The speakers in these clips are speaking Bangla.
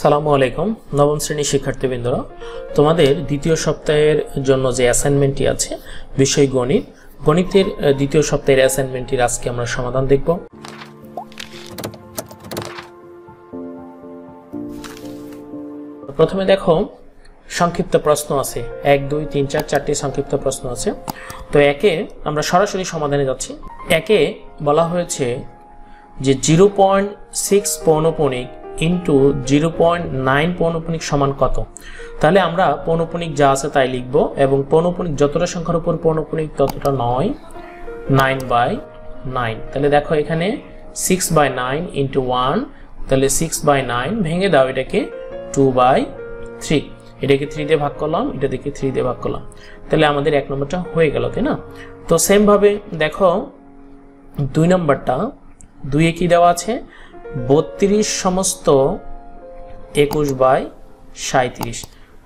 আসসালামু আলাইকুম নবম শ্রেণীর শিক্ষার্থীবৃন্দরা, তোমাদের দ্বিতীয় সপ্তাহের জন্য যে অ্যাসাইনমেন্টটি আছে বিষয় গণিতের দ্বিতীয় সপ্তাহের অ্যাসাইনমেন্টটির আজকে আমরা সমাধান দেখব। প্রথমে দেখো সংক্ষিপ্ত প্রশ্ন আছে 1 2 3 4 চারটি সংক্ষিপ্ত প্রশ্ন আছে। তো একে আমরা সরাসরি সমাধানে যাচ্ছি। একে বলা হয়েছে যে 0.6 পৌনঃপুনিক ইন্টু 0.9 পৌনঃপুনিক সমান কত। তাহলে আমরা পৌনঃপুনিক যা আছে তাই লিখব এবং পৌনঃপুনিক যতটা সংখ্যার উপর পৌনঃপুনিক ততটা 9/9। তাহলে দেখো এখানে 6/9 ইন্টু 1, তাহলে 6/9 ভেঙে দাও এটাকে 2/3, এটাকে 3 দিয়ে ভাগ করলাম, এটা থেকে 3 দিয়ে ভাগ করলাম, তাহলে আমাদের 1 নম্বরটা হয়ে গেল, তাই না? তো সেম ভাবে দেখো 2 নম্বরটা, 2 এ কি দেওয়া আছে 32 সমস্ত 21/37।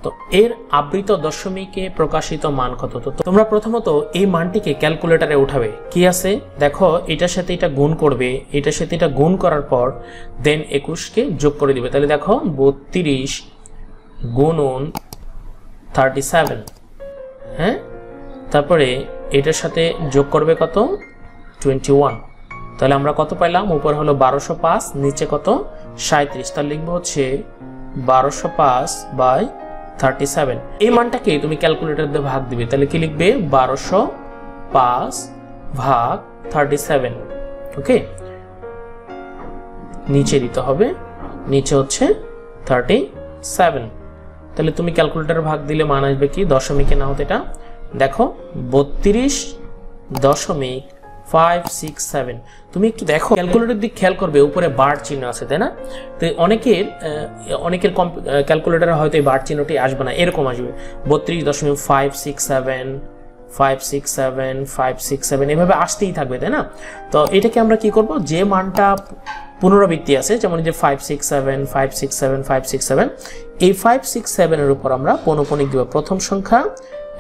তো এর আবৃত দশমিকে প্রকাশিত মান কত? তো তোমরা প্রথমত এই মানটিকে ক্যালকুলেটরে উঠাবে। কি আছে দেখো, এটার সাথে এটা গুণ করবে, এটার সাথে এটা গুণ করার পর দেন 21 কে যোগ করে দিবে। তাহলে দেখো 32 গুণন 37, হ্যাঁ, তারপরে এটার সাথে যোগ করবে কত 21। তাহলে আমরা কত পাইলাম, উপর হলো 1205, নিচে কত 37, তাহলে লিখবো হচ্ছে 1205/37। এই মানটাকে তুমি ক্যালকুলেটর দিয়ে ভাগ দিবে, তাহলে কি লিখবে 1205/37। ওকে, নিচে দিতে হবে, নিচে হচ্ছে 37। তাহলে তুমি ক্যালকুলেটরে ভাগ দিলে মান আসবে কি, দশমিকে নাও তো এটা, দেখো 32.567। তুমি একটু দেখো ক্যালকুলেটর দিক খেয়াল করবে, উপরে বার চিহ্ন আছে, তাই না? তো অনেকের ক্যালকুলেটরে হয়তো এই বার চিহ্নটি আসবে না, এরকম আসবে 32.567 এভাবে আসতেই থাকবে, তাই না? তো এটাকে আমরা কি করব, যে মানটা পুনরাবৃত্তি আছে, যেমন যে 567 এই 567 এর উপর আমরা পৌনঃপুনিক দিব, প্রথম সংখ্যা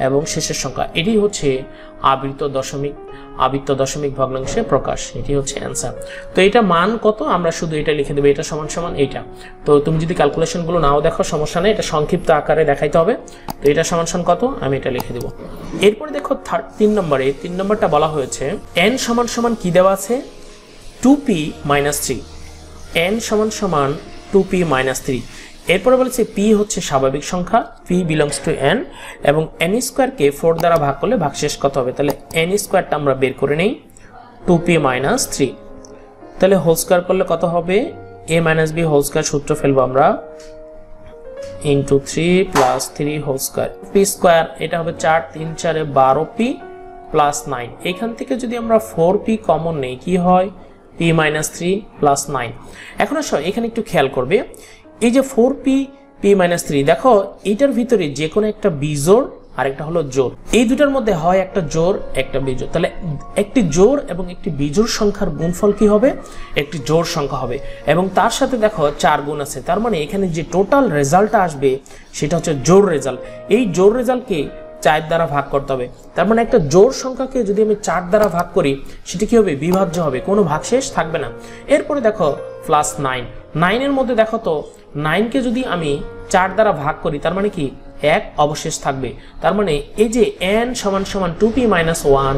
এবং শেষের সংখ্যা। এটি হচ্ছে আবৃত দশমিক ভগ্নাংশে প্রকাশ, এটি হচ্ছে অ্যান্সার। তো এটা মান কত আমরা শুধু এটা লিখে দেবো, এটা সমান সমান এইটা। তো তুমি যদি ক্যালকুলেশন গুলো নাও দেখো সমস্যা নেই, এটা সংক্ষিপ্ত আকারে দেখাইতে হবে। তো এটা সমান সমান কত আমি এটা লিখে দেবো। এরপরে দেখো 3 নম্বরটা বলা হয়েছে n সমান সমান কি দেওয়া আছে 2p-3, n সমান সমান 2p-3। এরপরে বলেছে p হচ্ছে স্বাভাবিক সংখ্যা, p বিলংস টু n, এবং n স্কোয়ারকে 4 দ্বারা ভাগ করলে ভাগশেষ কত হবে। তাহলে n স্কোয়ারটা আমরা বের করে নেই 2p-3, তাহলে হোল স্কোয়ার করলে কত হবে a - b হোল স্কোয়ার, সূত্র ফেলবো আমরা into 3 + 3 whole square, p square এটা হবে 4 3 4 12p + 9। এখান থেকে যদি আমরা 4p কমন নেই কি হয় p-3 + 9। এখন আসো এখানে একটু খেয়াল করবে, এই যে 4p-3 দেখো এইটার ভিতরে যে কোনো একটা বিজোড় আর একটা হলো জোড়, এই দুটার মধ্যে হয় একটা জোড় একটা বিজোড়, তাহলে একটি জোড় এবং একটি বিজোড় সংখ্যার গুণফল কি হবে, একটি জোড় সংখ্যা হবে, এবং তার সাথে দেখো 4 গুণ আছে, তার মানে এখানে যে টোটাল রেজাল্টটা আসবে সেটা হচ্ছে জোড় রেজাল্ট। এই জোড় রেজাল্টকে 4 দ্বারা ভাগ করতে হবে, তার মানে একটা জোড় সংখ্যাকে যদি আমি 4 দ্বারা ভাগ করি সেটা কি হবে, বিভাজ্য হবে, কোনো ভাগশেষ থাকবে না। এরপরে দেখো +9, 9 এর মধ্যে দেখো তো 9 কে যদি আমি 4 দ্বারা ভাগ করি তার মানে কি 1 অবশেষ থাকবে, তার মানে এই যে n সমান সমান 2p-1,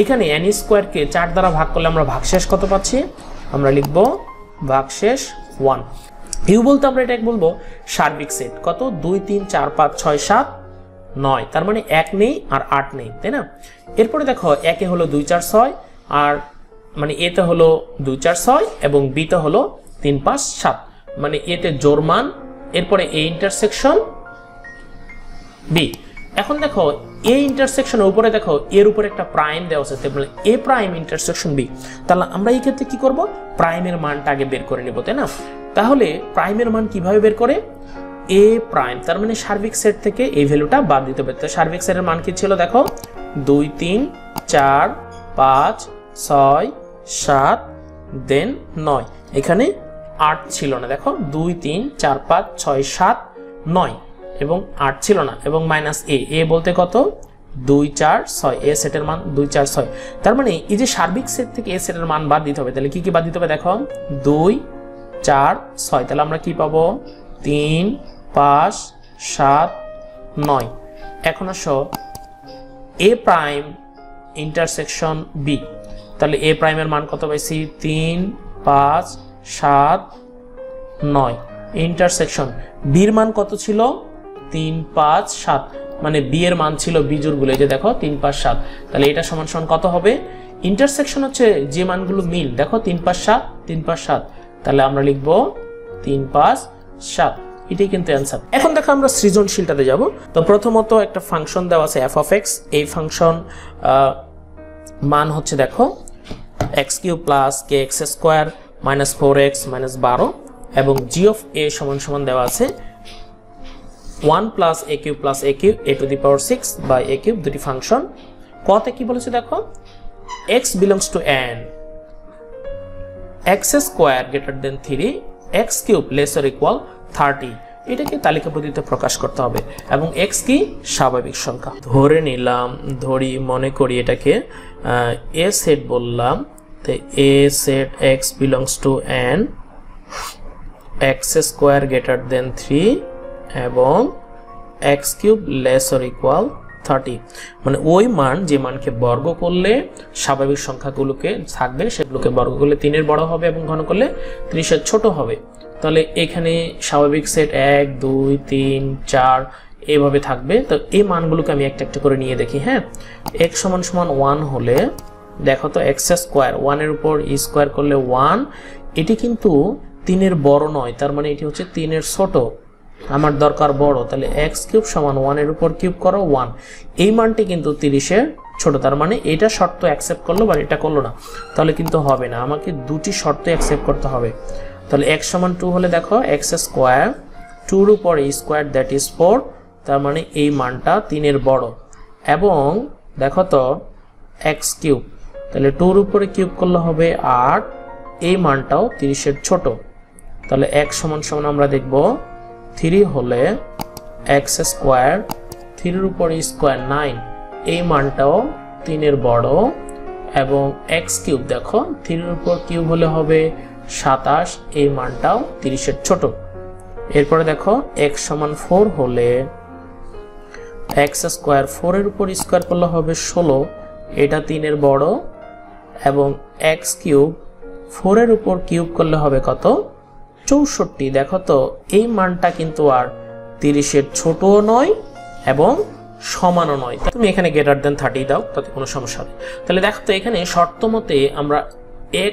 এখানে n স্কোয়ারকে 4 দ্বারা ভাগ করলে আমরা ভাগশেষ কত পাচ্ছি, আমরা লিখব ভাগশেষ 1। ইউ বলতে আমরা এটা বলবো সার্বিক সেট, কত 2 3 4 5 6 7 9, তার মানে 1 নেই আর 8 নেই, তাই না? এরপরে দেখো একে হলো 2 4 6, আর মানে এতে হলো 2 4 6 এবং বিতে হলো 3 5 7, মানে এতে জোড় মান, এরপরে এ ইন্টারসেকশন বি। এখন দেখো এ ইন্টারসেকশনের উপরে দেখো এর উপরে একটা প্রাইম দেওয়া আছে, মানে এ প্রাইম ইন্টারসেকশন বি। তাহলে আমরা এই ক্ষেত্রে কি করব, প্রাইমের মানটা আগে বের করে নেব, তাই না? তাহলে প্রাইমের মান কিভাবে বের করে, এ প্রাইম, তার মানে সার্বিক সেট থেকে এই ভ্যালুটা বাদ দিতে হবে। তো সার্বিক সেটের মান কি ছিল দেখো 2 3 4 5 6 7 দেন 9, এখানে 8 ছিল না, দেখো 2 3 4 5 6 7 9 এবং 8 ছিল না, এবং মাইনাস এ বলতে কত 2 4 6, এ সেটের মান 2 4 6, তার মানে এই যে সার্বিক সেট থেকে এ সেটের মান বাদ দিতে হবে। তাহলে কি কি বাদ দিতে হবে দেখো 2 4 6, তাহলে আমরা কি পাবো 3 5 7 9। এখন আসো এ প্রাইম ইন্টারসেকশন বি, তাহলে এ প্রাইমের মান কত পাইছি 3 5 7 9। ইন্টারসেকশন বির মান কত ছিল 3 5 7, মানে বি এর মান ছিল বিজোড়গুলো, এই যে দেখো 3 5 7, তাহলে এটা সমান সমান কত হবে? ইন্টারসেকশন হচ্ছে যে মানগুলো মিল, দেখো 3 5 7 3 5 7, তাহলে আমরা লিখব 3 5 7, এটাই কিন্তু অ্যান্সার। এখন দেখো আমরা সৃজনশীলটাতে যাব। তো প্রথমত একটা ফাংশন দেওয়া আছে f of x, এই ফাংশন মান হচ্ছে দেখো x³ plus kx square minus 4x minus 12, এবং g of a সমান সমান দেওয়া আছে 1 plus a³ plus a³ a to the power 6 by a³, দুটি ফাংশন। কতে কি বলেছে দেখো, x belongs to n, x square greater than 3, x³ less or equal 30, এটাকে তালিকা পদ্ধতিতে প্রকাশ করতে হবে, এবং x কি স্বাভাবিক সংখ্যা ধরে নিলাম, ধরি মনে করি এটাকে a সেট বললাম, তো a set x belongs to n, x square greater than 3 এবং x³ লেস অর ইকুয়াল 30, মানে ওই মান যে মানকে বর্গ করলে স্বাভাবিক সংখ্যাগুলোকে থাকবে সেগুলোকে বর্গ করলে 3 এর বড় হবে এবং ঘন করলে 30 এর ছোট হবে। তাহলে এখানে স্বাভাবিক সেট 1 2 3 4 এইভাবে থাকবে। তো এই মানগুলোকে আমি একটা একটা করে নিয়ে দেখি। হ্যাঁ, x সমান সমান 1 হলে দেখো তো x স্কোয়ার 1 এর উপর ই স্কোয়ার করলে 1, এটি কিন্তু 3 এর বড় নয়, তার মানে এটি হচ্ছে 3 এর ছোট, আমার দরকার বড়, তাহলে x³ সমান 1 এর উপর কিউব করো 1, এই মানটি কিন্তু 30 এর ছোট, তার মানে এটা শর্ত অ্যাকসেপ্ট করলো বা এটা করলো না, তাহলে কিন্তু হবে না, আমাকে দুটি শর্ত অ্যাকসেপ্ট করতে হবে। তাহলে x সমান 2 হলে দেখো x স্কোয়ার 2 এর উপর a স্কোয়ার দ্যাট ইজ 4, তার মানে এই মানটা 3 এর বড়, এবং দেখো তো x³ তাহলে 2 এর উপরে কিউব করলে হবে 8, এই মানটাও 30 এর ছোট, তাহলে x সমান সমান আমরা দেখব 3 হলে x স্কোয়ার 3 এর উপর স্কোয়ার 9, এই মানটাও 3 এর বড়, এবং x³ দেখো 3 এর উপর কিউব হলে হবে 27, এই মানটাও 30 এর ছোট। এরপরে দেখো x সমান 4 হলে x স্কোয়ার 4 এর উপর স্কোয়ার করলে হবে 16, এটা 3 এর বড়, এবং x³ 4 এর উপর কিউব করলে হবে কত 64, দেখো তো এই মানটা কিন্তু আর 30 এর ছোটও নয় এবং সমানও নয়, তুমি এখানে গ্রেটার দেন 30 দাও, তাতে কোনো সমস্যা নেই। তাহলে দেখো তো এখানে শর্ত মতে আমরা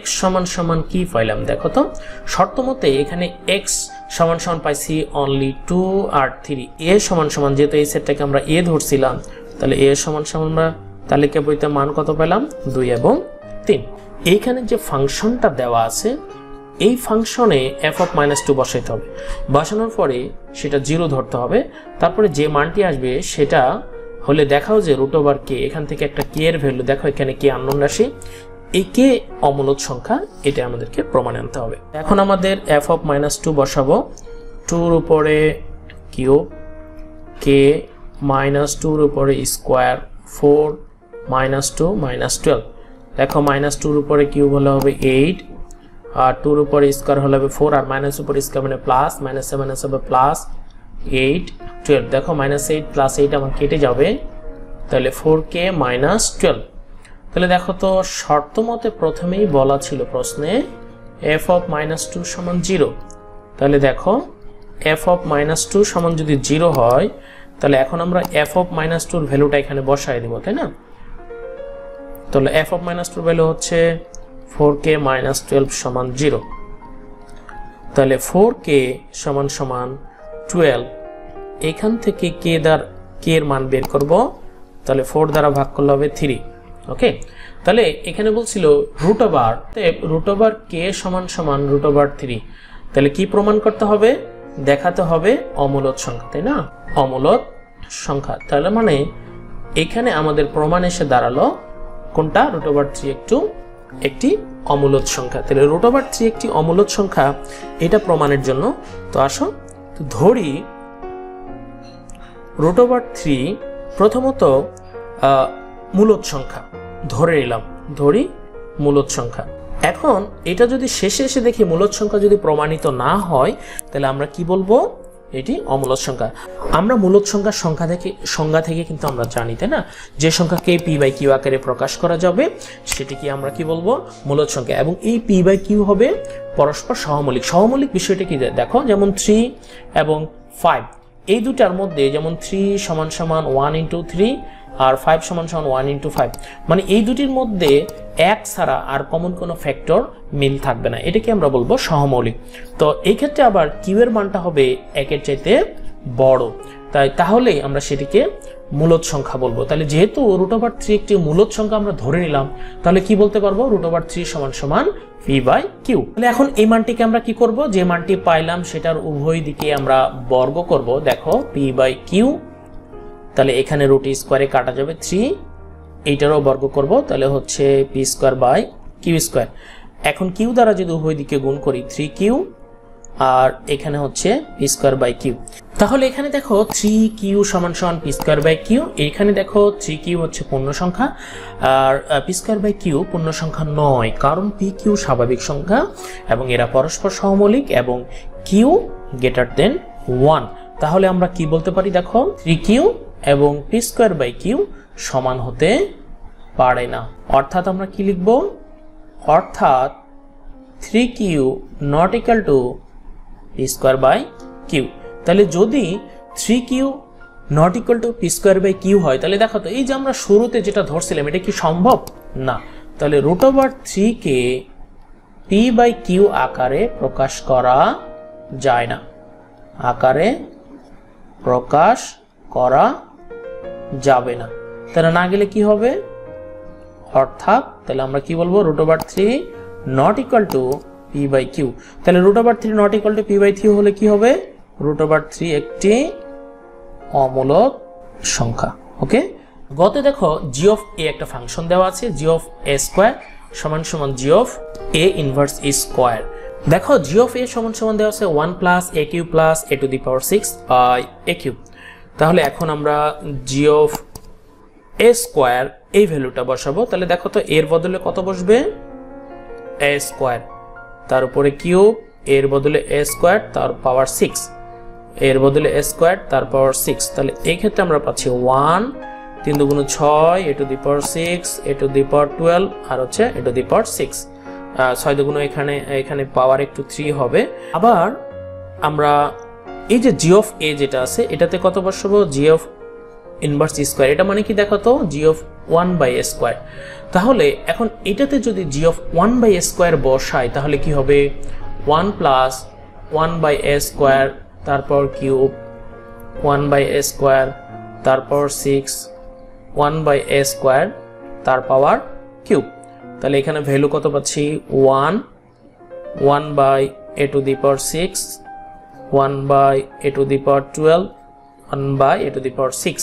x সমান সমান কি পাইলাম, দেখো তো শর্ত মতে এখানে x সমান সমান পাইছি অনলি 2 আর 3, a সমান সমান যেহেতু এই সেটটাকে আমরা a ধরছিলাম, তাহলে a সমান সমান আমরা তালিকা বইতে মান কত পেলাম 2 এবং 3। এইখানে যে ফাংশনটা দেওয়া আছে এই ফাংশনে f of -2 বসাইতে হবে, বসানোর পরে সেটা 0 ধরতে হবে, তারপরে যে মানটি আসবে সেটা হলে দেখাও যে রুট ওভার কে, এখান থেকে একটা কে এর ভ্যালু দেখো, এখানে কে আননোন রাশি, এই কে অমূলদ সংখ্যা, এটা আমাদেরকে প্রমাণে আনতে হবে। এখন আমাদের f of -2 বসাবো, 2 এর উপরে কিউব কে -2 এর উপরে স্কোয়ার 4 -2 -12, দেখো -2 এর উপরে কিউব হলে হবে 8, আর 2 এর উপরে স্কয়ার হলে হবে 4, আর মাইনাস উপর স্কয়ার মানে প্লাস, মাইনাস মাইনাস হবে প্লাস 8 12, দেখো -8 প্লাস 8 আমার কেটে যাবে, তাহলে 4k -12। তাহলে দেখো তো শর্ত মতে প্রথমেই বলা ছিল প্রশ্নে f of -2 সমান 0, তাহলে দেখো f of -2 সমান যদি 0 হয় তাহলে এখন আমরা f of -2 এর ভ্যালুটা এখানে বসায় দেব, তাই না? তাহলে f of -2 এর ভ্যালু হচ্ছে 4k -12 সমান 0, তাহলে 4k সমান সমান 12, এখান থেকে k এর মান বের করব, তাহলে 4 দ্বারা ভাগ করলে হবে 3। ওকে, তাহলে এখানে বলছিল রুট ওভার k সমান সমান √3, তাহলে কি প্রমাণ করতে হবে, দেখাতে হবে অমূলদ সংখ্যা, তাই না? অমূলদ সংখ্যা, তাহলে মানে এখানে আমাদের প্রমাণ এসে দাঁড়ালো কোনটা √3 একটি অমূলদ সংখ্যা। তাহলে √3 একটি অমূলদ সংখ্যা, এটা প্রমাণের জন্য তো আসো তো ধরি √3 প্রথমত মূলদ সংখ্যা ধরে নিলাম, ধরি মূলদ সংখ্যা, এখন এটা যদি শেষে এসে দেখি মূলদ সংখ্যা যদি প্রমাণিত না হয় তাহলে আমরা কি বলবো, এটি অমূলদ সংখ্যা। আমরা মূলদ সংখ্যা থেকে কিন্তু আমরা জানি, তাই না, যে সংখ্যাকে পি বাই কিউ আকারে প্রকাশ করা যাবে সেটিকে আমরা কি বলবো, মূলদ সংখ্যা। এবং এই পি বাই কিউ হবে পরস্পর সহমৌলিক। সহমৌলিক বিষয়টা কি দেখো, যেমন 3 এবং 5 এই দুটার মধ্যে, যেমন 3 সমান সমান 1 ইন্টু 3 আর 5 সমান সমান 1 ইন্টু 5, মানে এই দুটির মধ্যে এক ছাড়া আর কমন কোনো ফ্যাক্টর মিল থাকবে না, এটাকে আমরা বলবো সহমৌলিক। তো এই ক্ষেত্রে আবার কিউ এর মানটা হবে একের চাইতে বড়, তাহলে আমরা সেটিকে মূলদ সংখ্যা বলবো। তাহলে যেহেতু √3 একটি মূলদ সংখ্যা আমরা ধরে নিলাম, তাহলে কি বলতে পারবো, √3 সমান সমান পি বাই কিউ। তাহলে এখন এই মানটিকে আমরা কি করব, যে মানটি পাইলাম সেটার উভয় দিকে আমরা বর্গ করব। দেখো পি বাই কিউ, তাহলে এখানে রুট স্কোয়ারে কাটা যাবে 3, এইটারও বর্গ করব, তাহলে হচ্ছে P square by Q square. এখন কিউ দ্বারা যদি উভয় দিকে গুণ করি 3q, আর এখানে হচ্ছে পি স্কোয়ার বাই কিউ। তাহলে এখানে দেখো 3q সমান সমান পি স্কোয়ার বাই কিউ, এইখানে দেখো 3q হচ্ছে পূর্ণ সংখ্যা আর পি স্কোয়ার বাই কিউ পূর্ণ সংখ্যা নয়, কারণ পি কিউ স্বাভাবিক সংখ্যা এবং এরা পরস্পর সহমৌলিক এবং কিউ গ্রেটার দেন 1। তাহলে আমরা কি বলতে পারি, দেখো 3q এবং পি স্কোয়ার বাই কিউ সমান হতে পারে না। অর্থাৎ আমরা কি লিখব, অর্থাৎ 3q not equal to P square by Q. তাহলে যদি 3q not equal to P square by Q হয়, তাহলে দেখো তো এই যে আমরা শুরুতে যেটা ধরছিলাম এটা কি সম্ভব না। তাহলে √3 কে পি বাই কিউ আকারে প্রকাশ করা যায় না, আকারে প্রকাশ করা যাবে না। তাহলে না গেলে কি হবে, অর্থাৎ তাহলে আমরা কি বলবো, √3 not equal to P by Q. তাহলে √3 not equal to P by Q হলে কি হবে, √3 একটি অমূলদ সংখ্যা। ওকে, গতে দেখো জি অফ এ একটা ফাংশন দেওয়া আছে, জি অফ এ স্কোয়ার সমান সমান G of A inverse A square. দেখো জি অফ এ সমান সমান দেওয়া আছে 1 plus A Q plus A to the power 6 by A Q. তাহলে এখন আমরা জি অফ এ স্কোয়ার এই ভ্যালুটা বসাবো। তাহলে দেখো তো এর বদলে কত বসবে, এ স্কোয়ার, তার উপরে কিউব, এর বদলে এ স্কোয়ার তার পাওয়ার 6, এর বদলে এ স্কোয়ার তার পাওয়ার 6। তাহলে এই ক্ষেত্রে আমরা পাচ্ছি 1, 3 দুগুণ 6, এ to the power 6, A to the power 12 আর হচ্ছে এ টু দি পাওয়ার 6, 6 দুগুণ এখানে পাওয়ার একটু 3 হবে। আবার আমরা এই যে জি অফ এ যেটা আছে এটাতে কত বসাবো, জি অফ ইনভার্স স্কোয়ার। এটা মানে কি দেখো তো, জি অফ 1 বাই এ স্কোয়ার। তাহলে এখন এটাতে যদি জি অফ 1 বাই এ স্কোয়ার বসাই তাহলে কি হবে, 1 প্লাস 1 বাই এ স্কোয়ার তারপর কিউব, 1 বাই এ স্কোয়ার তারপর 6, 1 বাই এ স্কোয়ার তার পাওয়ার কিউব। তাহলে এখানে ভ্যালু কত পাচ্ছি, 1 by A to the power 6, 1 by A to the power 12, 1 by A to the power 6।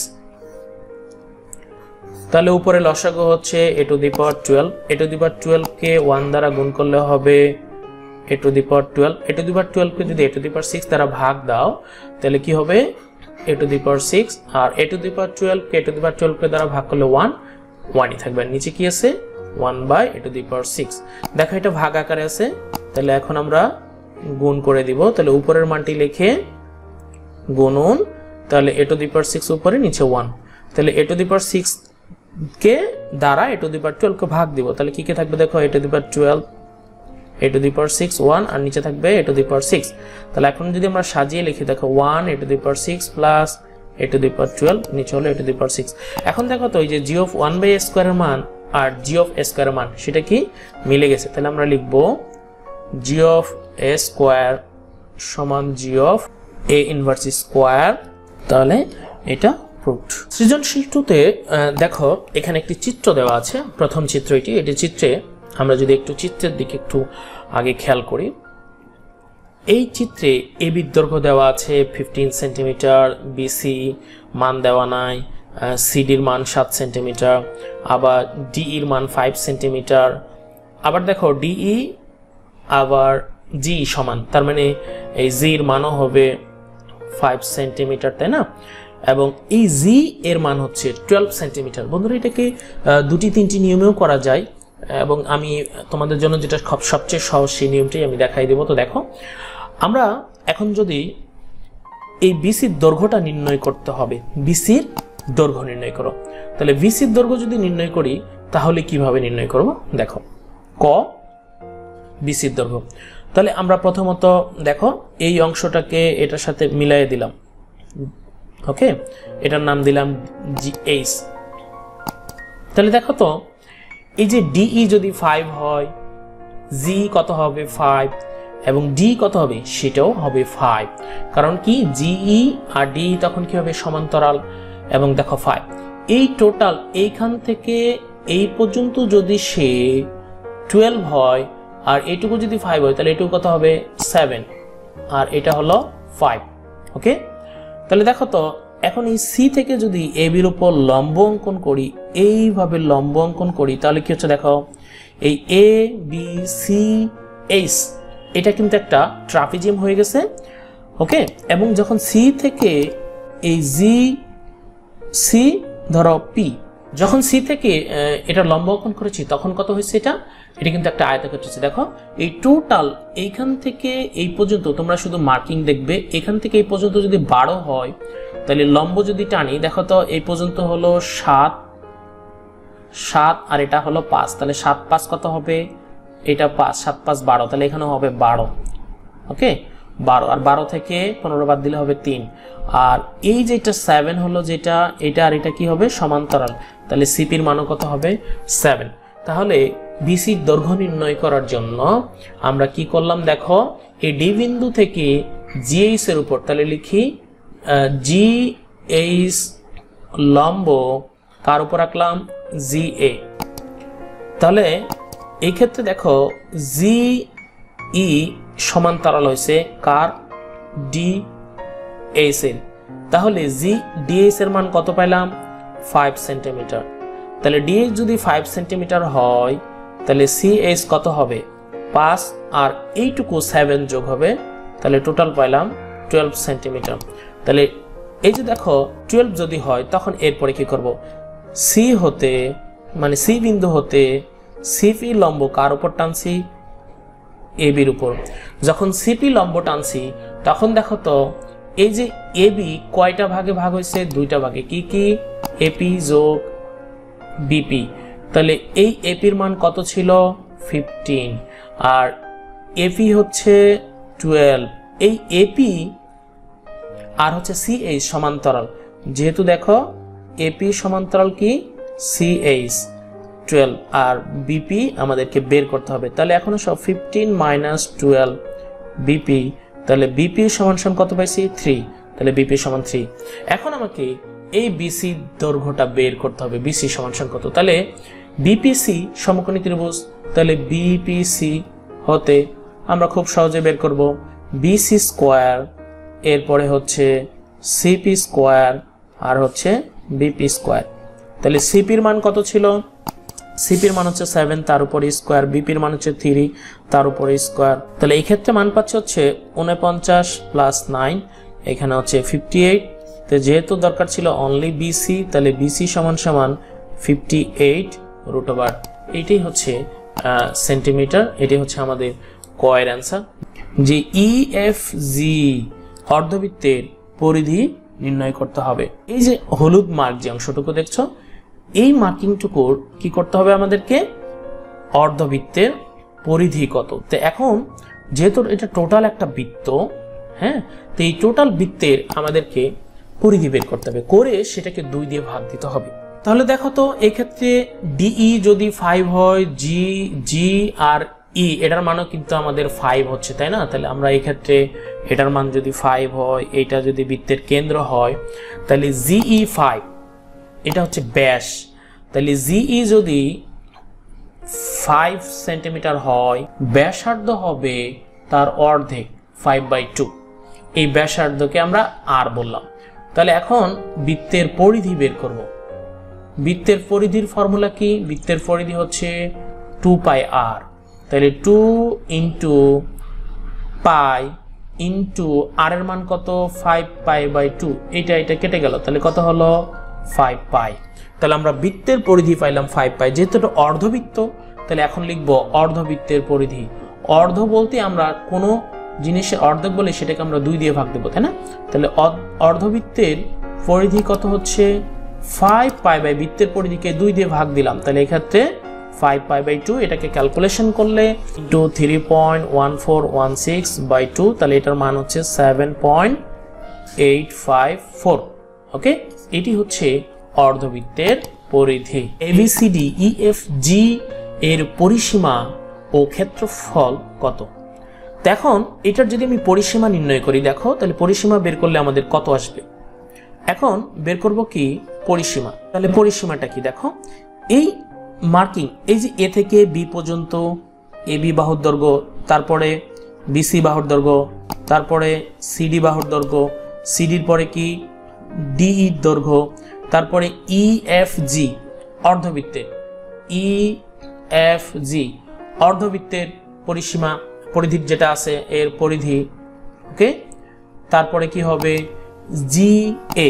তাহলে উপরে লসাগু হচ্ছে এ to the power 12, A to the power 12 কে 1 দ্বারা গুণ করলে হবে A to the power 12, A to the power 12 কে যদি এ টু দি পাওয়ার 6 দ্বারা ভাগ দাও তাহলে কি হবে, এ টু দি পাওয়ার 6, আর এ টু দি পাওয়ার 12 কে এ টু দি পাওয়ার 12 কে দ্বারা ভাগ করলে 1ই থাকবে, আর নিচে কি আছে 1 by A to the power 6। দেখো এটা ভাগ আকারে আছে, তাহলে এখন আমরা গুণ করে দিব। তাহলে উপরের মানটি লিখে গুণন, তাহলে এ টু দি পাওয়ার 6 উপরে নিচে 1, তাহলে এ টু দি পাওয়ার 6 কে দ্বারা এ টু দি পাওয়ার 12 কে ভাগ দিব, তাহলে কি কে থাকবে, দেখো এ to the power 12, A to the power 6 1 আর নিচে থাকবে এ টু দি পাওয়ার 6। তাহলে এখন যদি আমরা সাজিয়ে লিখি, দেখো 1 A to the power 6 plus A to the power 12 নিচে হলো এ টু দি পাওয়ার 6। এখন দেখো তো এই যে জি অফ 1 বাই এ স্কোয়ারের মান আর জি অফ এ স্কোয়ারের মান সেটা কি মিলে গেছে। তাহলে আমরা লিখবো জি অফ এ স্কোয়ার সমান G of A inverse square. তাহলে এটা প্রুভড। সৃজনশীল 2তে দেখো এখানে একটি চিত্র দেওয়া আছে, প্রথম চিত্র এটি চিত্রে আমরা যদি একটু চিত্রের দিকে একটু আগে খেয়াল করি, এই চিত্রে এবির দৈর্ঘ্য দেওয়া আছে 15 সেন্টিমিটার, বিসি মান দেওয়া নাই, সিডির মান 7 সেন্টিমিটার, আবার ডিইর মান 5 সেন্টিমিটার, আবার দেখো ডিই আবার জি সমান, তার মানে এই জির মানও হবে 5 সেন্টিমিটার, তাই না? এবং এই জি এর মান হচ্ছে 12 সেন্টিমিটার। বন্ধুরা এটাকে দুটি তিনটি নিয়মেও করা যায়। এবং আমি তোমাদের জন্য যেটা সবচেয়ে সহজ সেই নিয়মটাই আমি দেখাই দেবো। তো দেখো, আমরা এখন যদি এই বিসির দৈর্ঘ্যটা নির্ণয় করতে হবে, বিসির দৈর্ঘ্য নির্ণয় করো, তাহলে বিসির দৈর্ঘ্য যদি নির্ণয় করি তাহলে কিভাবে নির্ণয় করব দেখো। ক বিসির দৈর্ঘ্য, তাহলে আমরা প্রথমত দেখো এই অংশটাকে এটার সাথে মিলাইয়ে দিলাম, ওকে, এটার নাম দিলাম GH। তাহলে দেখো তো এই যে DE যদি 5 হয়, G কত হবে 5, এবং D কত হবে সেটাও হবে 5, কারণ কি GE আর DE তখন কি হবে সমান্তরাল। এবং দেখো 5, এই টোটাল এইখান থেকে এই পর্যন্ত যদি সে 12 হয় আর এইটুকু যদি 5 হয় তাহলে এটুকু কত হবে 7, আর এটা হলো 5, ওকে। তাহলে দেখো তো এখন এই সি থেকে যদি এবির উপর লম্ব অঙ্কন করি, এইভাবে লম্ব অঙ্কন করি, তাহলে কি হচ্ছে দেখো, এই এ বি সি এইচ এটা কিন্তু একটা ট্রাপিজিয়াম হয়ে গেছে, ওকে। এবং যখন সি থেকে এই জি সি ধরো পি, যখন সি থেকে এটা লম্ব অঙ্কন করেছি তখন কত হয়েছে, এটা কিন্তু একটা আয়তক্ষেত্র হচ্ছে। দেখো এই টোটাল এইখান থেকে এই পর্যন্ত তোমরা শুধু মার্কিং দেখবে, এখান থেকে এই পর্যন্ত যদি 12 হয় তাহলে লম্ব যদি টানি, দেখো তো এই পর্যন্ত হলো 7 আর এটা হলো 5, তাহলে 7 5 কত হবে, এটা 5, 7 5 12, তাহলে এখানে হবে 12, ওকে 12, আর 12 থেকে 15 বাদ দিলে হবে 3, আর এই যেটা 7 হলো যেটা, এটা আর এটা কি হবে সমান্তরাল, তাহলে সিপির মানও কত হবে 7। তাহলে বিসির দৈর্ঘ্য নির্ণয় করার জন্য আমরা কি করলাম দেখো, এই ডি বিন্দু থেকে জিএইচ এর উপর, তাহলে লিখি জিএইচ লম্ব কার উপর রাখলাম জিএ। তাহলে এই ক্ষেত্রে দেখো জিই সমান্তরাল হয়েছে কার ডিএইচ এর, তাহলে ডিএইচ এর মান কত পাইলাম 5 সেন্টিমিটার। তাহলে ডিএইচ যদি 5 সেন্টিমিটার হয় তাহলে সিএইচ কত হবে 5, আর এইটুকু 7 যোগ হবে, তাহলে টোটাল পাইলাম 12 সেন্টিমিটার। তাহলে এই যে দেখো 12 যদি হয় তখন এরপরে কি করব, সি হতে মানে সি বিন্দু হতে সিপি লম্ব কার উপর টানছি এবির উপর। যখন সিপি লম্ব টানছি তখন দেখো তো এই যে এবি কয়টা ভাগে ভাগ হয়েছে, 2টা ভাগে, কি কি এপি যোগ বিপি। তাহলে এই এপির মান কত ছিল 15, আর এপি হচ্ছে 12, এই এপি আর হচ্ছে সিএইচ সমান্তরাল, যেহেতু দেখো এপি সমান্তরাল কি সিএইচ 12, আর বিপি আমাদেরকে বের করতে হবে। তাহলে এখন সব 15 - 12 বিপি, তাহলে বিপি সমান সমান কত পাইছি 3, তাহলে বিপি সমান 3। এখন আমাকে এই বিসি দৈর্ঘ্যটা বের করতে হবে, বিসি সমান সমান কত, তাহলে বিপিসি সমকোণী ত্রিভুজ, তাহলে বিপিসি হতে আমরা খুব সহজে বের করব বিসি স্কোয়ার, এরপরে হচ্ছে সিপি স্কোয়ার, আর হচ্ছে বিপি স্কোয়ার। তাহলে সিপির মান কত ছিল, সিপির মান হচ্ছে 7 তার উপরে স্কোয়ার, বিপির মান হচ্ছে 3 তার উপরে স্কোয়ার। তাহলে এই ক্ষেত্রে মান পাচ্ছে হচ্ছে 49 + 9, এখানে হচ্ছে 58। তো যেহেতু দরকার ছিল অনলি বিসি, তাহলে বিসি সমান সমান 58√, এইটাই হচ্ছে সেন্টিমিটার। এটাই হচ্ছে আমাদের কয়ের অ্যান্সার, যে ইএফজি অর্ধবৃত্তের পরিধি নির্ণয় করতে হবে। এই যে হলুদ মার্ক যে অংশটুকু দেখছো, এই মার্কিংটুকুর কি করতে হবে আমাদেরকে, অর্ধবৃত্তের পরিধি কত। তো এখন যেহেতু এটা টোটাল একটা বৃত্ত, হ্যাঁ, তো এই টোটাল বৃত্তের আমাদেরকে পরিধি বের করতে হবে, করে সেটাকে 2 দিয়ে ভাগ দিতে হবে। তাহলে দেখো তো এই ক্ষেত্রে ডিই যদি 5 হয়, জি আর ই এটার মানও কিন্তু আমাদের 5 হচ্ছে, তাই না। তাহলে আমরা এই ক্ষেত্রে এটার মান যদি 5 হয়, এটা যদি বৃত্তের কেন্দ্র হয়, তাহলে জিই 5, এটা হচ্ছে ব্যাস। তাহলে জিই যদি 5 সেন্টিমিটার হয়, ব্যাসার্ধ হবে তার অর্ধেক 5/2, এই ব্যাসার্ধকে আমরা আর বললাম। তাহলে এখন বৃত্তের পরিধি বের করব। বৃত্তের পরিধির ফর্মুলা কি, বৃত্তের পরিধি হচ্ছে 2πr, তাহলে 2 × π × r এর মান কত 5π/2, এটা কেটে গেল, তাহলে কত হলো 5π। তাহলে আমরা বৃত্তের পরিধি পাইলাম 5π, যেহেতু এটা অর্ধবৃত্ত তাহলে এখন লিখব অর্ধবৃত্তের পরিধি। অর্ধ বলতে আমরা কোনো জিনিসের অর্ধেক বলে সেটাকে আমরা 2 দিয়ে ভাগ দেবো, তাই না? তাহলে অর্ধবৃত্তের পরিধি কত হচ্ছে 5 পাই বাই বৃত্তের পরিধিকে 2 দিয়ে ভাগ দিলাম, তাহলে এক্ষেত্রে 5 পাই বাই 2, এটাকে ক্যালকুলেশন করলে ইন্টু 3.1416/2, তাহলে এটার মান হচ্ছে 7.854। ওকে, এটি হচ্ছে অর্ধবৃত্তের পরিধি। ABCDEFG এর পরিসীমা ও ক্ষেত্রফল কত? এখন এটার যদি আমি পরিসীমা নির্ণয় করি, দেখো তাহলে পরিসীমা বের করলে আমাদের কত আসবে। এখন বের করব কি পরিসীমা, তাহলে পরিসীমাটা কি দেখো, এই মার্কিং, এই যে এ থেকে বি পর্যন্ত AB বাহুর দৈর্ঘ্য, তারপরে BC বাহুর দৈর্ঘ্য, তারপরে CD বাহুর দৈর্ঘ্য, CDর পরে কি DE দৈর্ঘ্য, তারপরে EFG অর্ধবৃত্তের, EFG অর্ধবৃত্তের পরিসীমা, পরিধি যেটা আছে এর পরিধি। ওকে, তারপরে কি হবে GA,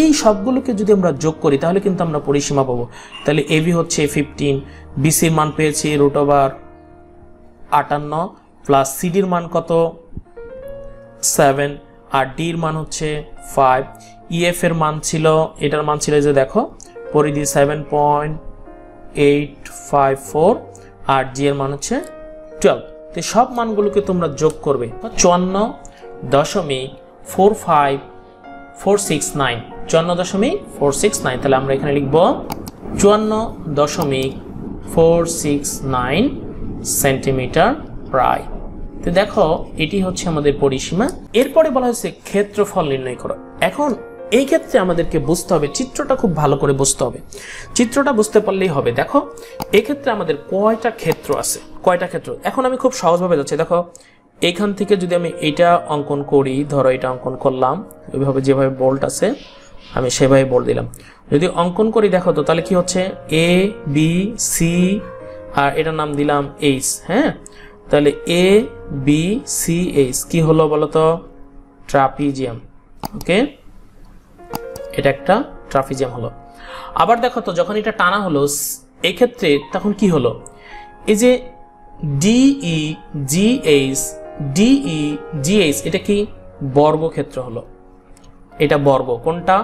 এই সবগুলোকে যদি আমরা যোগ করি তাহলে কিন্তু আমরা পরিসীমা পাবো। তাহলে AB হচ্ছে 15, BCর মান পেয়েছি √58 প্লাস CDর মান কত 7 আর D এর মান হচ্ছে 5, EF এর মান ছিল, এটার মান ছিল যে দেখো পরিধি 7.854 আর G এর মান হচ্ছে 12। তো সব মানগুলোকে তোমরা যোগ করবে 54.45469, 54.469, তাহলে আমরা এখানে লিখব 54.469 সেন্টিমিটার প্রায়। তো দেখো এটি হচ্ছে আমাদের পরিসীমা। এরপরে বলা হয়েছে ক্ষেত্রফল নির্ণয় করো। এখন এই ক্ষেত্রে আমাদেরকে বুঝতে হবে, চিত্রটা খুব ভালো করে বুঝতে হবে, চিত্রটা বুঝতে পারলেই হবে। দেখো এই ক্ষেত্রে আমাদের কয়টা ক্ষেত্র আছে, কয়টা ক্ষেত্র। এখন আমি খুব সহজভাবে যাচ্ছি, দেখো এইখান থেকে যদি আমি এটা অঙ্কন করি, ধরো এটা অঙ্কন করলাম, ওইভাবে যেভাবে বোল্ট আছে আমি সেভাবে বোল্ট দিলাম, যদি অঙ্কন করি দেখো তো তাহলে কি হচ্ছে A B C আর এটার নাম দিলাম H। হ্যাঁ, তাহলে A B C H কি হলো বলো তো, ট্রাপিজিয়াম। ওকে, এটা একটা ট্রাপিজিয়াম হলো। আবার দেখো তো যখন এটা টানা হলো এই ক্ষেত্রে তখন কি হলো, এই যে DE GH DE GH এটা কি বর্গক্ষেত্র হলো, এটা বর্গ, কোনটা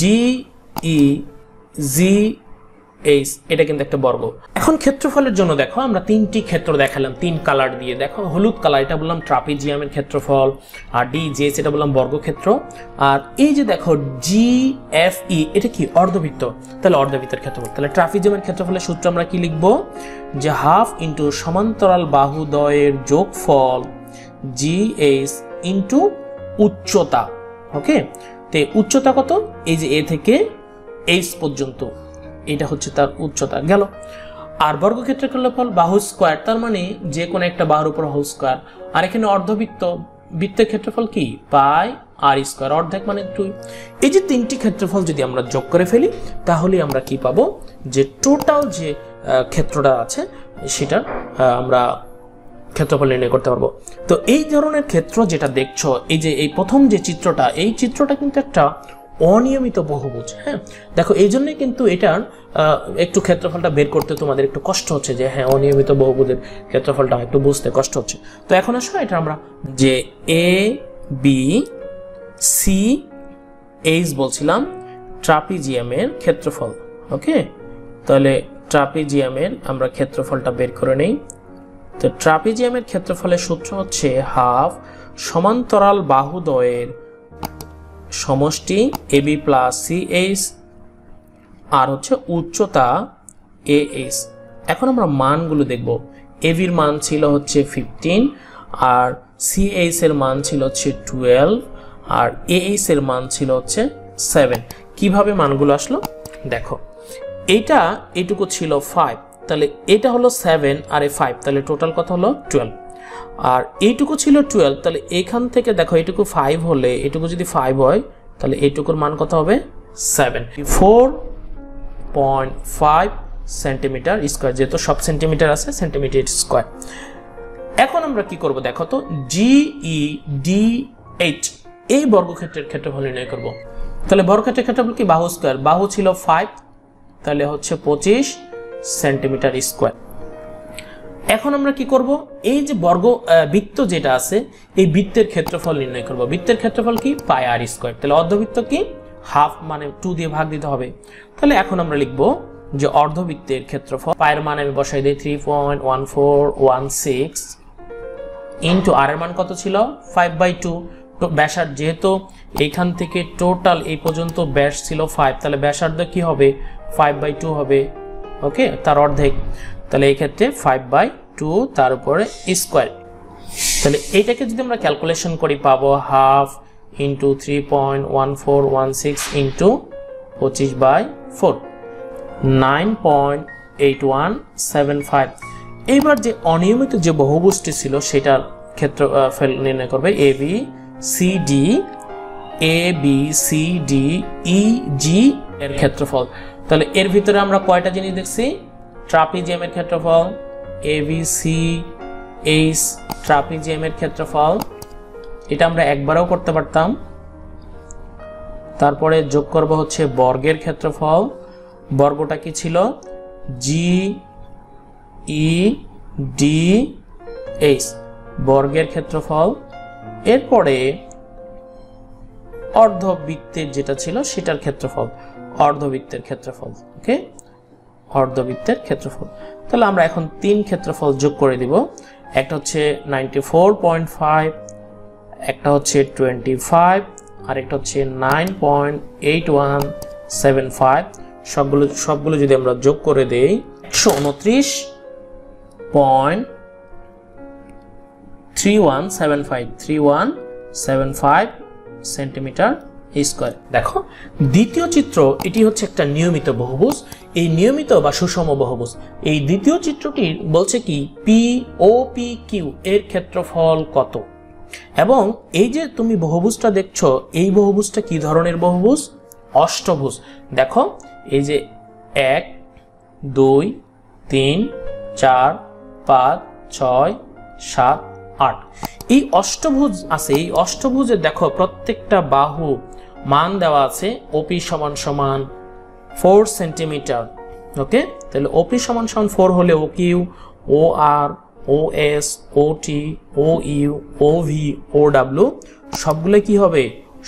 DE GH এটা কিন্তু একটা বর্গ। এখন ক্ষেত্রফলের জন্য দেখো আমরা 3টি ক্ষেত্র দেখালাম 3 কালার দিয়ে, দেখো হলুদ কালার এটা বললাম ট্রাপিজিয়ামের ক্ষেত্রফল, আর DGH এটা বললাম বর্গক্ষেত্র, আর এই যে দেখো GFE এটা কি অর্ধবৃত্ত, তাহলে অর্ধবৃত্তের ক্ষেত্রফল। তাহলে ট্রাপিজিয়ামের ক্ষেত্রফলের সূত্র আমরা কি লিখব, যে হাফ ইন্টু সমান্তরাল বাহুদ্বয়ের যোগফল GH ইন্টু উচ্চতা। ওকে, তে উচ্চতা কত, এই যে A থেকে H পর্যন্ত এটা হচ্ছে তার উচ্চতা গেল। আর বর্গক্ষেত্রের ক্ষেত্রফল বাহু স্কয়ার, তার মানে যে কোনো একটা বাহুর উপর হোল স্কয়ার। আর এখানে অর্ধবৃত্ত, বৃত্তের ক্ষেত্রফল কি পাই আর স্কয়ার, অর্ধেক মানে 2। এই যে 3টি ক্ষেত্রফল যদি আমরা যোগ করে ফেলি তাহলে আমরা কি পাবো, যে টোটাল যে ক্ষেত্রটা আছে সেটা আমরা ক্ষেত্রফল নির্ণয় করতে পারবো। তো এই ধরনের ক্ষেত্র যেটা দেখছো, এই যে এই প্রথম যে চিত্রটা, এই চিত্রটা কিন্তু একটা অনিয়মিত বহুভুজ। হ্যাঁ, দেখো এই জন্যই কিন্তু এটার একটু ক্ষেত্রফলটা বের করতে তোমাদের একটু কষ্ট হচ্ছে, যে হ্যাঁ অনিয়মিত বহুভুজের ক্ষেত্রফলটা একটু বুঝতে কষ্ট হচ্ছে। তো এখন আসো এটা আমরা যে A B C H বলছিলাম ট্রাপিজিয়ামের ক্ষেত্রফল। ওকে, তাহলে ট্রাপিজিয়ামের আমরা ক্ষেত্রফলটা বের করে নেই। তো ট্রাপিজিয়ামের ক্ষেত্রফলের সূত্র হচ্ছে হাফ সমান্তরাল বাহুদ্বয়ের সমষ্টি AB প্লাস CH আর হচ্ছে উচ্চতা AH। এখন আমরা মানগুলো দেখব, AB এর মান ছিল হচ্ছে 15 আর CH এর মান ছিল হচ্ছে 12 আর AH এর মান ছিল হচ্ছে 7। কিভাবে মানগুলো আসলো দেখো, এইটা এইটুকু ছিল 5, তাহলে এটা হলো 7 আর 5, তাহলে টোটাল কত হলো 12। আর এইটুকু ছিল 12, তাহলে এখান থেকে দেখো এইটুকু 5 হলে এটুকু যদি 5 হয় তাহলে এইটুকুর মান কত হবে 7, 4.5 সেন্টিমিটার স্কয়ার, যেহেতু সব সেন্টিমিটার আছে সেন্টিমিটার স্কয়ার। এখন আমরা কি করব দেখো তো, GEDH এই বর্গক্ষেত্রের ক্ষেত্রফল নির্ণয় করব। তাহলে বর্গক্ষেত্রের ক্ষেত্রফল কি বাহু স্কয়ার, বাহু ছিল 5 তাহলে হচ্ছে 25 সেন্টিমিটার স্কোয়ার। এখন আমরা কি করব, এই যে বৃত্ত যেটা আছে এই বৃত্তের ক্ষেত্রফল নির্ণয় করব। বৃত্তের ক্ষেত্রফল কি পাই আর স্কোয়ার, তাহলে অর্ধবৃত্ত কি হাফ মানে 2 দিয়ে ভাগ দিতে হবে। তাহলে এখন আমরা লিখব যে অর্ধবৃত্তের ক্ষেত্রফল, পায়ের মান আমি বসাই দিই 3.1416 ইন্টু আর এর মান কত ছিল 5/2। ব্যাসার্ধ যেহেতু এইখান থেকে টোটাল এই পর্যন্ত ব্যাস ছিল 5, তাহলে ব্যাসার্ধ কি হবে 5/2 হবে, ওকে, তার অর্ধেক। তাহলে এই ক্ষেত্রে 5/2 তার উপরে স্কোয়ার। তাহলে এইটাকে যদি আমরা ক্যালকুলেশন করি পাবো হাফ ইন্টু 3.1416 ইন্টু 25/4 9.8175। এইবার যে অনিয়মিত যে বহুভুজটি ছিল সেটার ক্ষেত্রফল নির্ণয় করবে A B C D E জি এর ক্ষেত্রফল। তাহলে এর ভিতরে আমরা কয়টা জিনিস দেখছি, ট্রাপিজিয়ামের ক্ষেত্রফল এ বি সি এইচ, ট্রাপিজিয়ামের ক্ষেত্রফল এটা আমরা একবারও করতে পারতাম। তারপরে যোগ করব হচ্ছে বর্গের ক্ষেত্রফল, বর্গটা কি ছিল জি ই ডি এইচ, বর্গের ক্ষেত্রফল। এরপরে অর্ধবৃত্তের যেটা ছিল সেটার ক্ষেত্রফল, অর্ধবৃত্তের ক্ষেত্রফল, ওকে, অর্ধবৃত্তের ক্ষেত্রফল। তাহলে আমরা এখন 3 ক্ষেত্রফল যোগ করে দিব। একটা হচ্ছে 94.5, একটা হচ্ছে 25, আর একটা হচ্ছে 9.8175। সবগুলো যদি আমরা যোগ করে দেই 129.3175 সেন্টিমিটার স্কয়ার। দেখো দ্বিতীয় চিত্র, এটি হচ্ছে একটা নিয়মিত বহুভুজ। এই নিয়মিত বা সুষম বহুভুজ, এই দ্বিতীয় চিত্রটি বলছে কি পি ও পি কিউ এর ক্ষেত্রফল কত। এবং এই যে তুমি বহুভুজটা দেখছো, এই বহুভুজটা কি ধরনের বহুভুজ, অষ্টভুজ। দেখো এই যে 1 2 3 4 5 6 7 8 এই অষ্টভুজ আছে। এই অষ্টভুজে দেখো প্রত্যেকটা বাহু মান দেওয়া আছে, ওপি সমান সমান 4 সেন্টিমিটার, ওকে। তাহলে ওপি সমান সমান 4 হলে ও কিউ, ও আর, ও এস, ও টি, ও ইউ, ও ভি, ও ডাব্লিউ সবগুলো কি হবে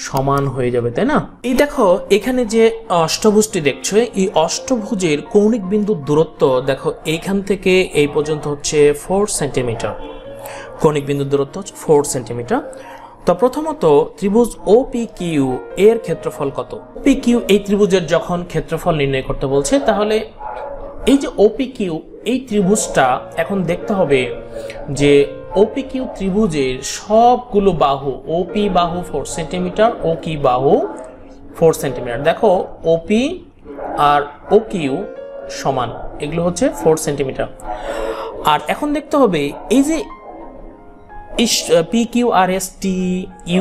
সমান হয়ে যাবে, তাই না। এই দেখো এখানে যে অষ্টভুজটি দেখছো, এই অষ্টভুজের কৌণিক বিন্দুর দূরত্ব দেখো এইখান থেকে এই পর্যন্ত হচ্ছে 4 সেন্টিমিটার, কৌণিক বিন্দুর দূরত্ব হচ্ছে 4 সেন্টিমিটার। তো প্রথমত ত্রিভুজ OPQ এর ক্ষেত্রফল কত। OPQ এই ত্রিভুজের যখন ক্ষেত্রফল নির্ণয় করতে বলছে, তাহলে এই যে OPQ এই ত্রিভুজটা এখন দেখতে হবে যে OPQ ত্রিভুজের সবগুলো বাহু, OP বাহু 4 সেন্টিমিটার, OQ বাহু 4 সেন্টিমিটার। দেখো OP আর OQ সমান, এগুলো হচ্ছে 4 সেন্টিমিটার। আর এখন দেখতে হবে এই যে PQRST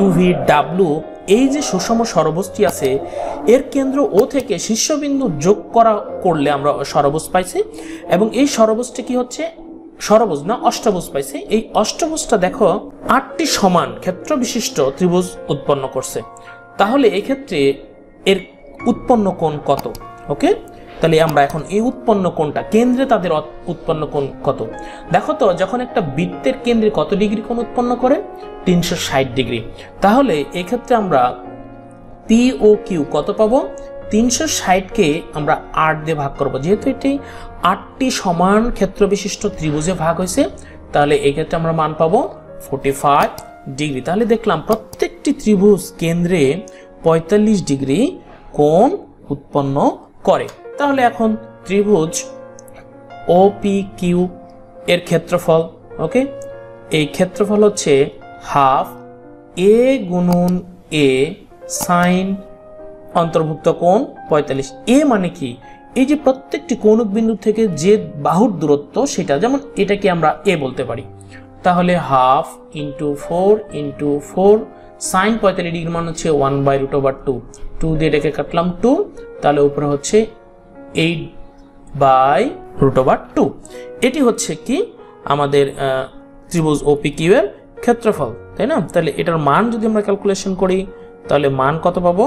UVW এই যে সুষম ষড়ভুজটি আছে, এর কেন্দ্র ও থেকে শীর্ষবিন্দু যোগ করলে আমরা ষড়ভুজ পাইছি। এবং এই ষড়ভুজটি কি হচ্ছে, ষড়ভুজ না অষ্টভুজ পাইছি। এই অষ্টভুজটা দেখো 8টি সমান ক্ষেত্র বিশিষ্ট ত্রিভুজ উৎপন্ন করছে। তাহলে এই ক্ষেত্রে এর উৎপন্ন কোণ কত, ওকে। তাহলে আমরা এখন এই উৎপন্ন কোণটা, কেন্দ্রে তাদের উৎপন্ন কোণ কত। দেখো তো যখন একটা বৃত্তের কেন্দ্রে কত ডিগ্রি কোণ উৎপন্ন করে, 360 ডিগ্রি। তাহলে এই ক্ষেত্রে আমরা পি ও কিউ কত পাবো, 360কে আমরা 8 দিয়ে ভাগ করব। যেহেতু এটি 8টি সমান ক্ষেত্র বিশিষ্ট ত্রিভুজে ভাগ হয়েছে, তাহলে এই ক্ষেত্রে আমরা মান পাবো 45 ডিগ্রি। তাহলে দেখলাম প্রত্যেকটি ত্রিভুজ কেন্দ্রে 45 ডিগ্রি কোণ উৎপন্ন করে। তাহলে এখন ত্রিভুজ OPQ এর ক্ষেত্রফল, ওকে, এই ক্ষেত্রফল হচ্ছে হাফ A গুণন A সাইন অন্তর্ভুক্ত কোণ 45। এ মানে কি, এই যে প্রত্যেকটি কৌণিক বিন্দু থেকে যে বাহুর দূরত্ব সেটা, যেমন এটাকে আমরা A বলতে পারি। তাহলে half into 4 into 4 sine 45 degree মান হচ্ছে 1/√2। 2 দিয়ে এটাকে কাটলাম 2, তাহলে উপরে হচ্ছে 8/√2। এটি হচ্ছে কি আমাদের ত্রিভুজ OPQ এর ক্ষেত্রফল, তাই না। তাহলে এটার মান যদি আমরা ক্যালকুলেশন করি, তাহলে মান কত পাবো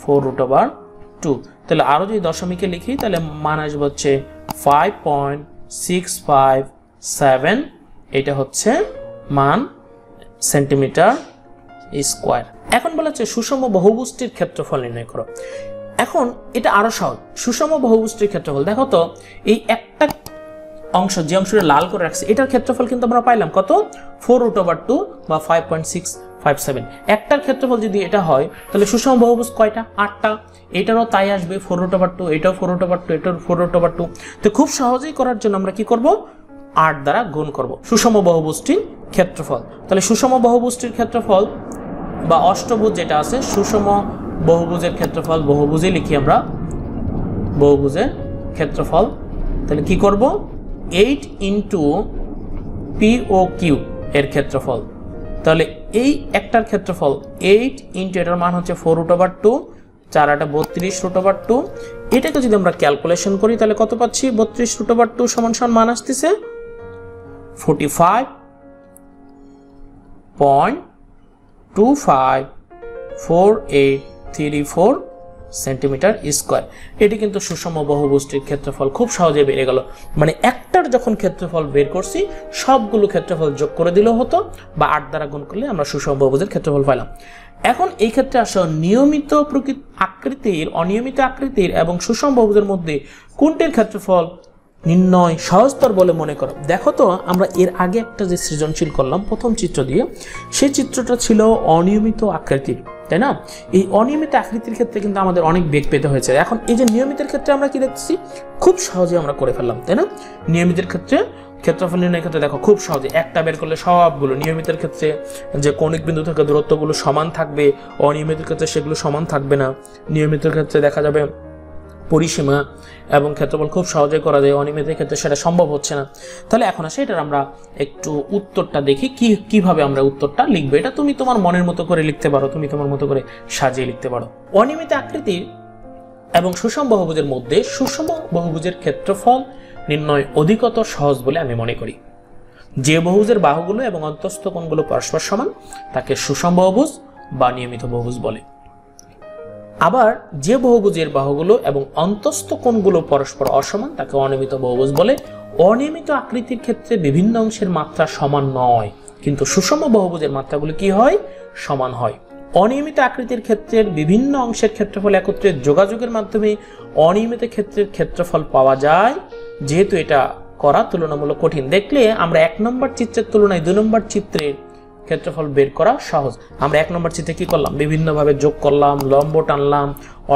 4√2। তাহলে আরো যদি দশমিকে লিখি, তাহলে মান আসবে হচ্ছে 5.657 এটা হচ্ছে মান সেন্টিমিটার স্কয়ার। এখন বলা হচ্ছে সুষম বহুভুজটির ক্ষেত্রফল নির্ণয় করো। এখন এটা আরো সহজ। সুষম বহুভুজটির ক্ষেত্রফল দেখো তো, এই একটা অংশ যে অংশটা লাল করে রাখছে এটার ক্ষেত্রফল কিন্তু আমরা পাইলাম কত, 4√2 বা 5.657। একটার ক্ষেত্রফল যদি এটা হয় তাহলে সুষম বহুভুজ কয়টা, 8টা। এটারও তাই আসবে 4√2, এটাও 4√2, এটাও 4√2। তো খুব সহজেই করার জন্য আমরা কি করব, 8 দ্বারা গুণ করব সুষম বহুভুজটির ক্ষেত্রফল। তাহলে সুষম বহুভুজটির ক্ষেত্রফল বা অষ্টভুজ যেটা আছে, সুষম বহুভুজের ক্ষেত্রফল, বহুভুজে লিখি আমরা বহুভুজের ক্ষেত্রফল। তাহলে কি করব, 8 ইন্টু POQ এর ক্ষেত্রফল। তাহলে এই একটার ক্ষেত্রফল 8 ইন্টু এটার মান হচ্ছে 4√2, 4 8 32√2। এটাকে যদি আমরা ক্যালকুলেশন করি তাহলে কত পাচ্ছি, 32√2 সমান মান আসতেছে 45.254834 সেন্টিমিটার স্কয়ার। এটি কিন্তু সুষম বহুভুজটির ক্ষেত্রফল। খুব সহজে বেড়ে গেল, মানে একটার যখন ক্ষেত্রফল বের করছি সবগুলো ক্ষেত্রফল যোগ করে দিলেও হতো, বা 8 দ্বারা গুণ করলে আমরা সুষম বহুভুজের ক্ষেত্রফল পাইলাম। এখন এই ক্ষেত্রে আসো নিয়মিত আকৃতির, অনিয়মিত আকৃতির এবং সুষম বহুভুজের মধ্যে কোনটির ক্ষেত্রফল নির্ণয় সহজতর বলে মনে করো। দেখো তো, আমরা এর আগে একটা যে সৃজনশীল করলাম প্রথম চিত্র দিয়ে, সেই চিত্রটা ছিল অনিয়মিত আকৃতির, তাই না? এই অনিয়মিত আকৃতির ক্ষেত্রে কিন্তু আমাদের অনেক বেগ পেতে হয়েছে। এখন এই যে নিয়মিতের ক্ষেত্রে আমরা কি দেখছি, খুব সহজে আমরা করে ফেললাম, তাই না? নিয়মিতের ক্ষেত্রে ক্ষেত্রফল নির্ণয়ের ক্ষেত্রে দেখো খুব সহজে একটা বের করলে সবগুলো, নিয়মিতের ক্ষেত্রে যে কৌণিক বিন্দু থেকে দূরত্বগুলো সমান থাকবে, অনিয়মিতের ক্ষেত্রে সেগুলো সমান থাকবে না। নিয়মিতের ক্ষেত্রে দেখা যাবে পরিসীমা এবং ক্ষেত্রফল খুব সহজে করা যায়, অনিয়মিতের ক্ষেত্রে সেটা সম্ভব হচ্ছে না। তাহলে এখন আসে এটার আমরা একটু উত্তরটা দেখি, কিভাবে আমরা উত্তরটা লিখবো। এটা তুমি তোমার মনের মতো করে লিখতে পারো, তুমি তোমার মতো করে সাজিয়ে লিখতে পারো। অনিয়মিত আকৃতির এবং সুষম বহুভুজের মধ্যে সুষম বহুভুজের ক্ষেত্রফল নির্ণয় অধিকতর সহজ বলে আমি মনে করি। যে বহুভুজের বাহুগুলো এবং অন্তঃস্থ কোণগুলো পরস্পর সমান তাকে সুষম বহুভুজ বা নিয়মিত বহুভুজ বলে। আবার যে বহুভুজের বাহুগুলো এবং অন্তঃস্থ কোণগুলো পরস্পর অসমান তাকে অনিয়মিত বহুভুজ বলে। অনিয়মিত আকৃতির ক্ষেত্রে বিভিন্ন অংশের মাত্রা সমান নয়, কিন্তু সুষম বহুভুজের মাত্রাগুলো কি হয়, সমান হয়। অনিয়মিত আকৃতির ক্ষেত্রের বিভিন্ন অংশের ক্ষেত্রফল একত্রে যোগাযোগের মাধ্যমে অনিয়মিত ক্ষেত্রের ক্ষেত্রফল পাওয়া যায়। যেহেতু এটা করা তুলনামূলক কঠিন, দেখলে আমরা 1 নম্বর চিত্রের তুলনায় 2 নম্বর চিত্রের ক্ষেত্রফল বের করা সহজ। আমরা 1 নম্বর চিত্রে কি করলাম, বিভিন্নভাবে যোগ করলাম, লম্ব টানলাম,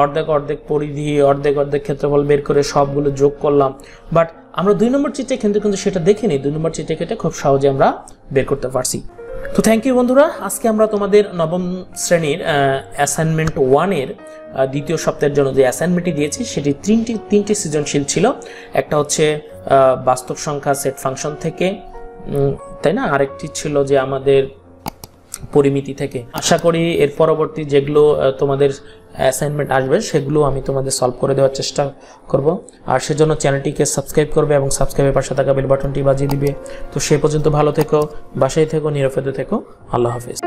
অর্ধেক অর্ধেক পরিধি, অর্ধেক অর্ধেক ক্ষেত্রফল বের করে সবগুলো যোগ করলাম। বাট আমরা 2 নম্বর চিত্রে কিন্তু সেটা দেখিনি। 2 নম্বর চিত্রে কেটে খুব সহজে আমরা বের করতে পারছি। তো থ্যাংক ইউ বন্ধুরা, আজকে আমরা তোমাদের নবম শ্রেণীর অ্যাসাইনমেন্ট 1 এর দ্বিতীয় সপ্তাহের জন্য যে অ্যাসাইনমেন্টটি দিয়েছি সেটি তিনটি সৃজনশীল ছিল। একটা হচ্ছে বাস্তব সংখ্যা সেট ফাংশন থেকে, তাই না? আরেকটি ছিল যে আমাদের পরিমিতি থেকে। আশা করি এর পরবর্তী যেগুলো তোমাদের অ্যাসাইনমেন্ট আসবে সেগুলো আমি তোমাদের সলভ করে দেওয়ার চেষ্টা করব। আর সেজন্য চ্যানেলটিকে সাবস্ক্রাইব করবে এবং সাবস্ক্রাইবের পাশে থাকা বেল বাটনটি বাজিয়ে দিবে। তো সে পর্যন্ত ভালো থেকো, বাসায় থেকো, নিরাপদে থেকো। আল্লাহ হাফেজ।